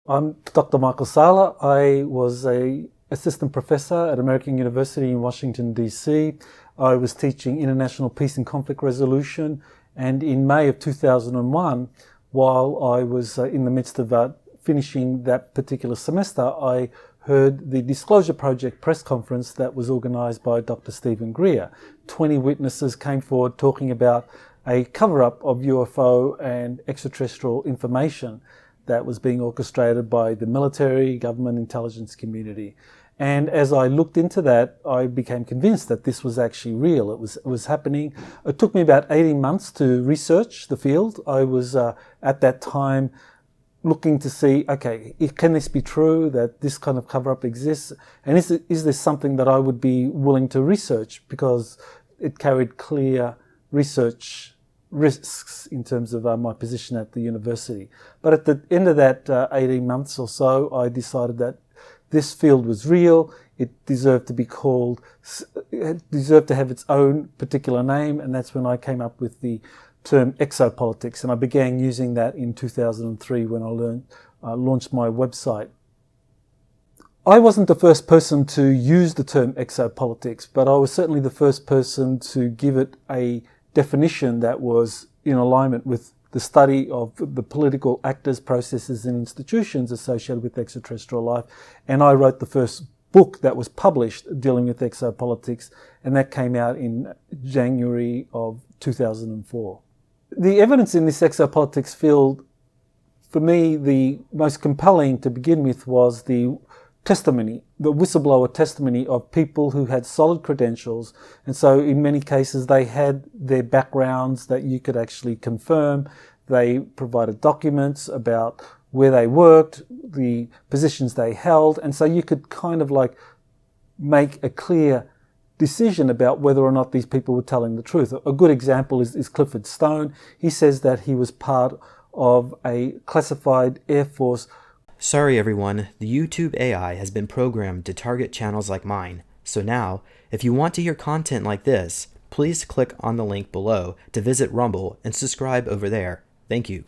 I'm Dr. Michael Salla. I was an assistant professor at American University in Washington D.C. I was teaching international peace and conflict resolution, and in May of 2001, while I was in the midst of finishing that particular semester, I heard the Disclosure Project press conference that was organised by Dr. Stephen Greer. 20 witnesses came forward talking about a cover-up of UFO and extraterrestrial information that was being orchestrated by the military, government, intelligence community. And as I looked into that, I became convinced that this was actually real. It was happening. It took me about 18 months to research the field. I was at that time looking to see, okay, can this be true, that this kind of cover-up exists? And is this something that I would be willing to research, because it carried clear research risks in terms of my position at the university. But at the end of that 18 months or so, I decided that this field was real. It deserved to be called, it deserved to have its own particular name, and that's when I came up with the term exopolitics, and I began using that in 2003 when I launched my website. I wasn't the first person to use the term exopolitics, but I was certainly the first person to give it a definition that was in alignment with the study of the political actors, processes and institutions associated with extraterrestrial life. And I wrote the first book that was published dealing with exopolitics, and that came out in January of 2004. The evidence in this exopolitics field, for me, the most compelling to begin with was the testimony, the whistleblower testimony of people who had solid credentials. And so in many cases they had their backgrounds that you could actually confirm. They provided documents about where they worked, the positions they held, and so you could kind of like make a clear decision about whether or not these people were telling the truth. A good example is Clifford Stone. He says that he was part of a classified Air Force. Sorry everyone, the YouTube AI has been programmed to target channels like mine. So now, if you want to hear content like this, please click on the link below to visit Rumble and subscribe over there. Thank you.